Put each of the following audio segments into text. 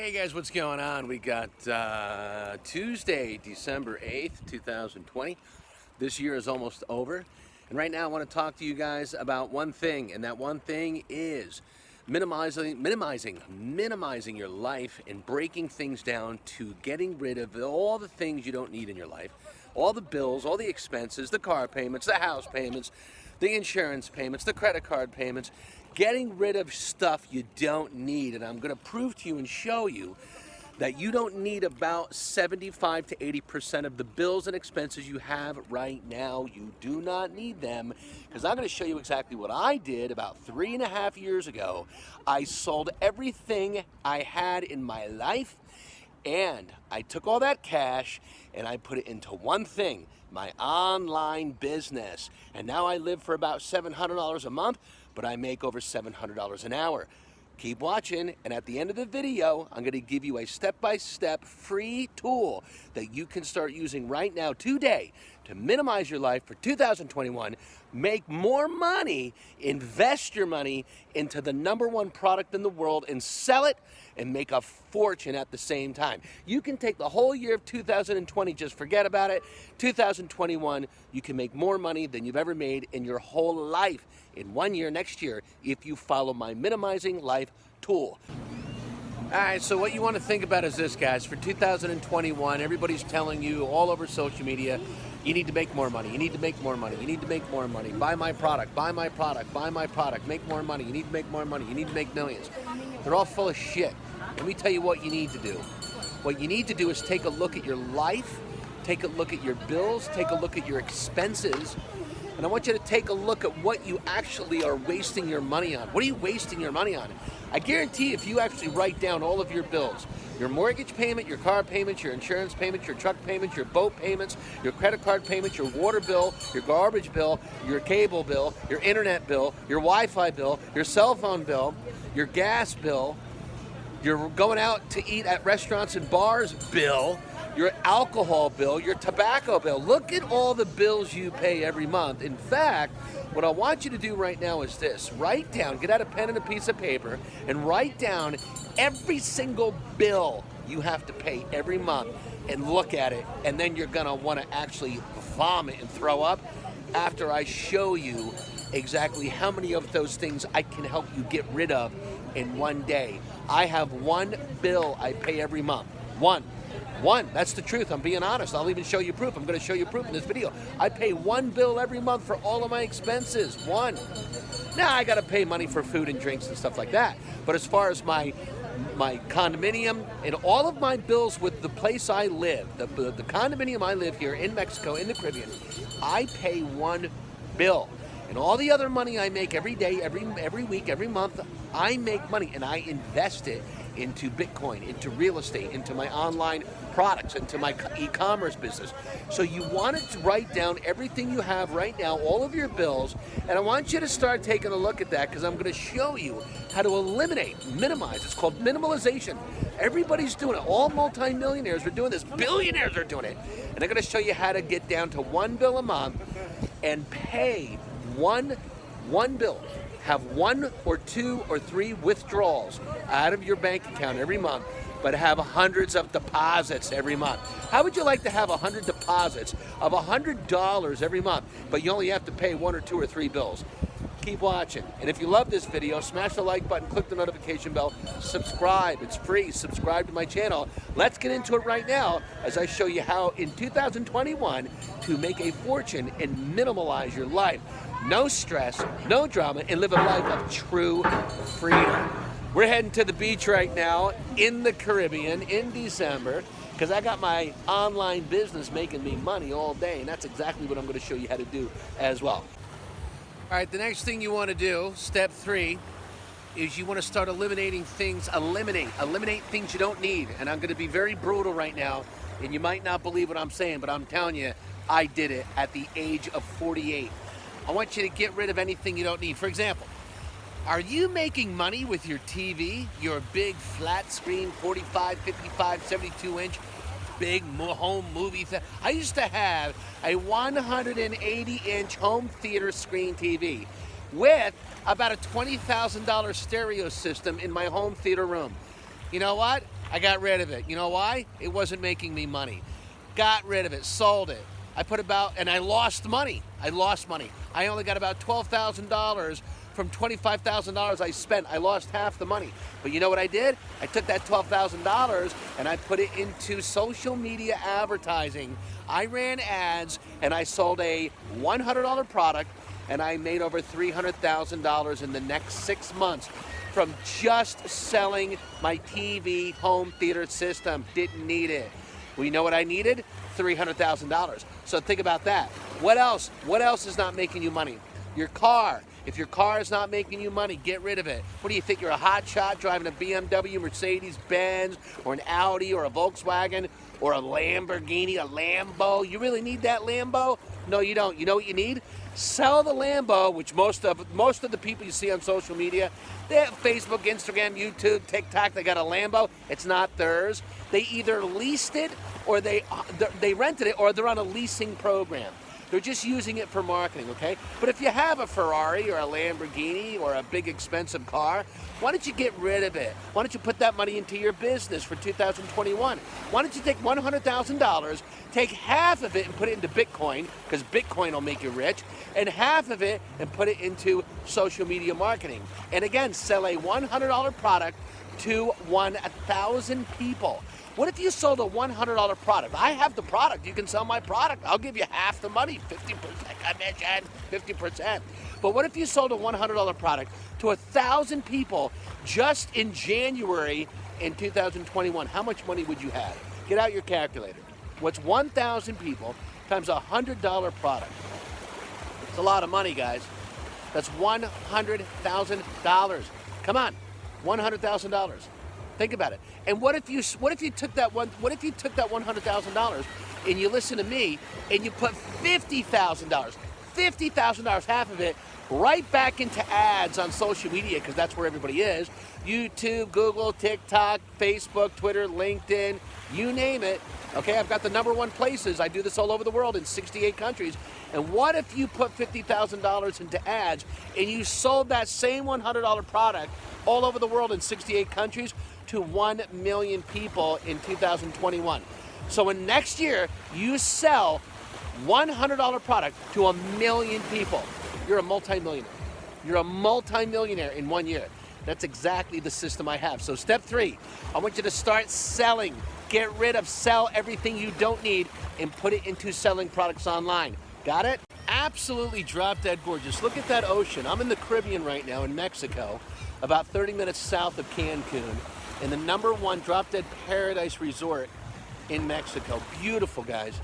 Hey guys, what's going on? We got Tuesday, December 8th, 2020. This year is almost over. And right now I want to talk to you guys about one thing, and that one thing is minimizing your life and breaking things down to getting rid of all the things you don't need in your life. All the bills, all the expenses, the car payments, the house payments, the insurance payments, the credit card payments, getting rid of stuff you don't need. And I'm going to prove to you and show you that you don't need about 75 to 80% of the bills and expenses you have right now. You do not need them, because I'm going to show you exactly what I did about 3.5 years ago. I sold everything I had in my life, and I took all that cash and I put it into one thing, my online business. And now I live for about $700 a month, but I make over $700 an hour. Keep watching, and at the end of the video, I'm going to give you a step-by-step free tool that you can start using right now, today, to minimize your life for 2021, make more money, invest your money into the #1 product in the world, and sell it and make a fortune at the same time. You can take the whole year of 2020, just forget about it. 2021, you can make more money than you've ever made in your whole life in 1 year, next year, if you follow my Minimizing Life tool. All right, so what you want to think about is this, guys. For 2021, everybody's telling you all over social media, you need to make more money, you need to make more money, you need to make more money, buy my product, buy my product, buy my product, make more money, you need to make more money, you need to make millions. They're all full of shit. Let me tell you what you need to do. What you need to do is take a look at your life, take a look at your bills, take a look at your expenses, and I want you to take a look at what you actually are wasting your money on. What are you wasting your money on? I guarantee if you actually write down all of your bills, your mortgage payment, your car payments, your insurance payments, your truck payments, your boat payments, your credit card payments, your water bill, your garbage bill, your cable bill, your internet bill, your Wi-Fi bill, your cell phone bill, your gas bill, your going out to eat at restaurants and bars bill, your alcohol bill, your tobacco bill. Look at all the bills you pay every month. In fact, what I want you to do right now is this. Write down, get out a pen and a piece of paper, and write down every single bill you have to pay every month and look at it. And then you're gonna wanna actually vomit and throw up after I show you exactly how many of those things I can help you get rid of in one day. I have one bill I pay every month. One. That's the truth. I'm being honest. I'll even show you proof. I'm going to show you proof in this video. I pay one bill every month for all of my expenses. One. Now I got to pay money for food and drinks and stuff like that. But as far as my condominium and all of my bills with the place I live, the condominium I live here in Mexico, in the Caribbean, I pay one bill. And all the other money I make every day, every week, every month, I make money and I invest it into Bitcoin, into real estate, into my online products, into my e-commerce business. So you want to write down everything you have right now, all of your bills, and I want you to start taking a look at that, because I'm going to show you how to eliminate, minimize. It's called minimalization. Everybody's doing it. All multimillionaires are doing this. Billionaires are doing it. And I'm going to show you how to get down to one bill a month and pay one bill. Have 1 or 2 or 3 withdrawals out of your bank account every month, but have hundreds of deposits every month. How would you like to have 100 deposits of $100 every month, but you only have to pay 1 or 2 or 3 bills? Keep watching. And if you love this video, smash the like button, click the notification bell, subscribe. It's free. Subscribe to my channel. Let's get into it right now as I show you how in 2021 to make a fortune and minimalize your life. No stress, no drama, and live a life of true freedom. We're heading to the beach right now in the Caribbean in December, because I got my online business making me money all day, and that's exactly what I'm going to show you how to do as well. All right, the next thing you want to do, step 3, is you want to start eliminating things, eliminate things you don't need. And I'm going to be very brutal right now, and you might not believe what I'm saying, but I'm telling you, I did it at the age of 48. I want you to get rid of anything you don't need. For example, are you making money with your TV, your big flat screen, 45, 55, 72-inch, big home movie theater? I used to have a 180-inch home theater screen TV with about a $20,000 stereo system in my home theater room. You know what? I got rid of it. You know why? It wasn't making me money. Got rid of it, sold it. And I lost money. I only got about $12,000 from $25,000 I spent. I lost half the money. But you know what I did? I took that $12,000 and I put it into social media advertising. I ran ads and I sold a $100 product and I made over $300,000 in the next 6 months from just selling my TV home theater system. Didn't need it. Well, you know what I needed? $300,000. So think about that. What else? What else is not making you money? Your car. If your car is not making you money, get rid of it. What do you think? You're a hot shot driving a BMW, Mercedes-Benz, or an Audi, or a Volkswagen, or a Lamborghini, a Lambo. You really need that Lambo? No, you don't. You know what you need? Sell the Lambo, which most of the people you see on social media, they have Facebook, Instagram, YouTube, TikTok, they got a Lambo. It's not theirs. They either leased it or they rented it, or they're on a leasing program. They're just using it for marketing, okay? But if you have a Ferrari or a Lamborghini or a big expensive car, why don't you get rid of it? Why don't you put that money into your business for 2021? Why don't you take $100,000, take half of it and put it into Bitcoin, because Bitcoin will make you rich, and half of it and put it into social media marketing. And again, sell a $100 product to 1,000 people. What if you sold a $100 product? I have the product. You can sell my product. I'll give you half the money, 50% commission, 50%. But what if you sold a $100 product to 1,000 people just in January in 2021? How much money would you have? Get out your calculator. What's 1,000 people times a $100 product? It's a lot of money, guys. That's $100,000. Come on, $100,000. Think about it. And what if you took that $100,000 and you listen to me and you put $50,000, half of it, right back into ads on social media, because that's where everybody is. YouTube, Google, TikTok, Facebook, Twitter, LinkedIn, you name it. Okay, I've got the #1 places. I do this all over the world in 68 countries. And what if you put $50,000 into ads and you sold that same $100 product all over the world in 68 countries to 1 million people in 2021? So in next year, you sell $100 product to 1 million people. You're a multimillionaire. You're a multimillionaire in 1 year. That's exactly the system I have. So step 3, I want you to start selling. Get rid of, sell everything you don't need and put it into selling products online. Got it? Absolutely drop dead gorgeous. Look at that ocean. I'm in the Caribbean right now in Mexico, about 30 minutes south of Cancun, in the #1 drop dead paradise resort in Mexico. Beautiful, guys.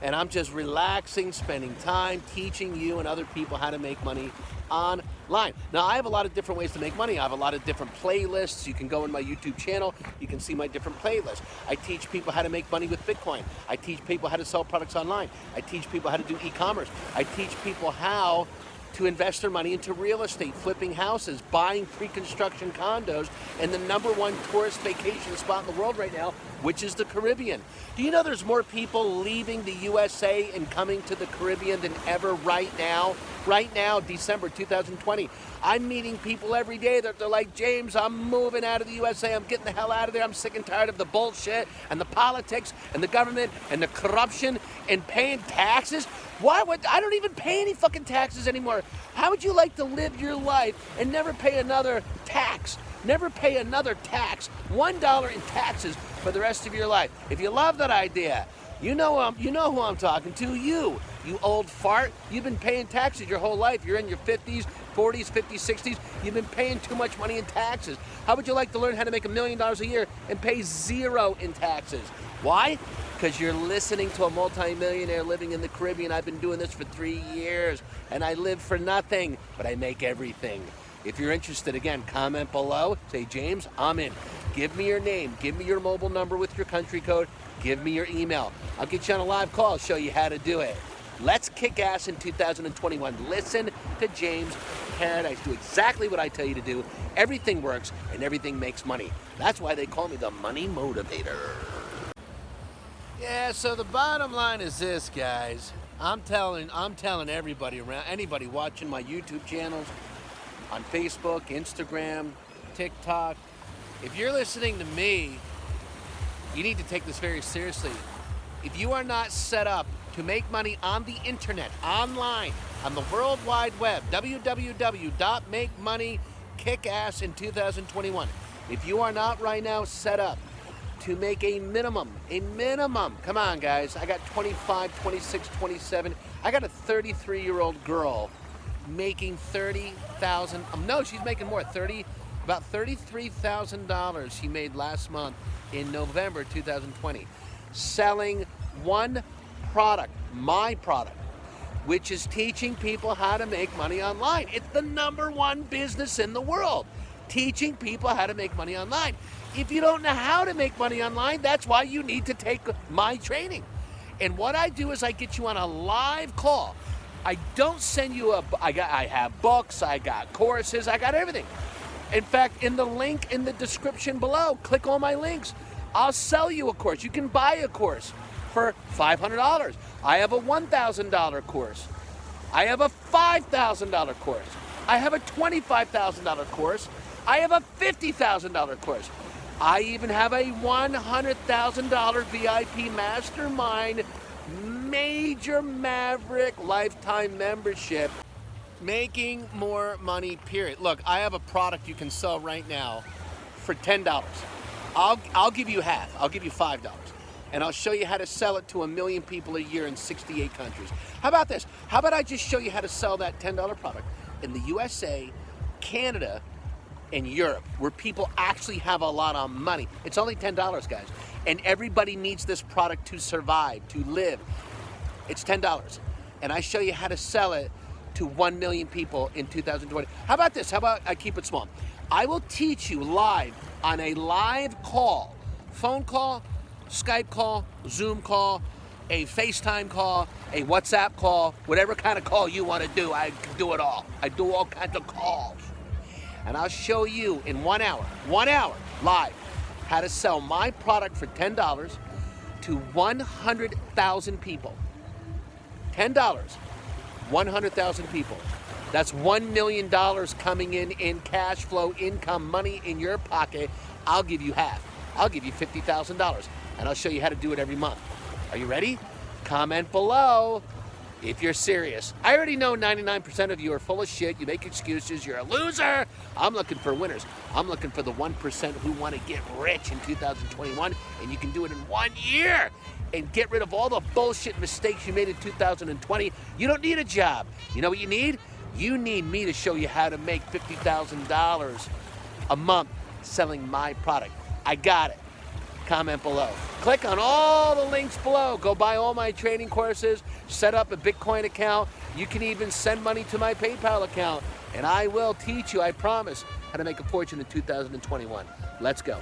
And I'm just relaxing, spending time teaching you and other people how to make money online. Now, I have a lot of different ways to make money. I have a lot of different playlists. You can go in my YouTube channel. You can see my different playlists. I teach people how to make money with Bitcoin. I teach people how to sell products online. I teach people how to do e-commerce. I teach people how to invest their money into real estate, flipping houses, buying pre-construction condos, and the #1 tourist vacation spot in the world right now, which is the Caribbean. Do you know there's more people leaving the USA and coming to the Caribbean than ever right now? Right now, December 2020. I'm meeting people every day that they're like, James, I'm moving out of the USA. I'm getting the hell out of there. I'm sick and tired of the bullshit and the politics and the government and the corruption and paying taxes. I don't even pay any fucking taxes anymore. How would you like to live your life and never pay another tax? Never pay another tax. $1 in taxes for the rest of your life. If you love that idea, you know who I'm talking to. You old fart. You've been paying taxes your whole life. You're in your 50s, 40s, 50s, 60s. You've been paying too much money in taxes. How would you like to learn how to make $1 million a year and pay 0 in taxes? Why? Because you're listening to a multimillionaire living in the Caribbean. I've been doing this for 3 years, and I live for nothing, but I make everything. If you're interested, again, comment below. Say, James, I'm in. Give me your name. Give me your mobile number with your country code. Give me your email. I'll get you on a live call, show you how to do it. Let's kick ass in 2021. Listen to James Paradise. Do exactly what I tell you to do. Everything works, and everything makes money. That's why they call me the Money Motivator. Yeah, so the bottom line is this, guys. I'm telling everybody around, anybody watching my YouTube channels, on Facebook, Instagram, TikTok, if you're listening to me you need to take this very seriously. If you are not set up to make money on the internet, online, on the World Wide Web, www.makemoneykickass in 2021. If you are not right now set up to make a minimum, come on guys, I got 25, 26, 27, I got a 33-year-old girl making $30,000, no, she's making more, about $33,000 she made last month in November 2020, selling one product, my product, which is teaching people how to make money online. It's the #1 business in the world, teaching people how to make money online. If you don't know how to make money online, that's why you need to take my training. And what I do is I get you on a live call. I don't send you I have books, I got courses, I got everything. In fact, in the link in the description below, click on my links. I'll sell you a course. You can buy a course for $500. I have a $1,000 course. I have a $5,000 course. I have a $25,000 course. I have a $50,000 course. I even have a $100,000 VIP Mastermind Major Maverick Lifetime Membership. Making more money, period. Look, I have a product you can sell right now for $10. I'll give you half. I'll give you $5. And I'll show you how to sell it to 1 million people a year in 68 countries. How about this? How about I just show you how to sell that $10 product in the USA, Canada, and Europe, where people actually have a lot of money. It's only $10, guys. And everybody needs this product to survive, to live. It's $10. And I show you how to sell it to 1 million people in 2020. How about this? How about I keep it small? I will teach you live on a live call, phone call, Skype call, Zoom call, a FaceTime call, a WhatsApp call, whatever kind of call you want to do, I can do it all. I do all kinds of calls. And I'll show you in 1 hour, live, how to sell my product for $10 to 100,000 people. $10, 100,000 people. That's $1 million coming in cash flow, income, money in your pocket. I'll give you half. I'll give you $50,000, and I'll show you how to do it every month. Are you ready? Comment below if you're serious. I already know 99% of you are full of shit. You make excuses. You're a loser. I'm looking for winners. I'm looking for the 1% who want to get rich in 2021, and you can do it in 1 year and get rid of all the bullshit mistakes you made in 2020. You don't need a job. You know what you need? You need me to show you how to make $50,000 a month selling my product. I got it. Comment below. Click on all the links below. Go buy all my training courses, set up a Bitcoin account. You can even send money to my PayPal account, and I will teach you, I promise, how to make a fortune in 2021. Let's go.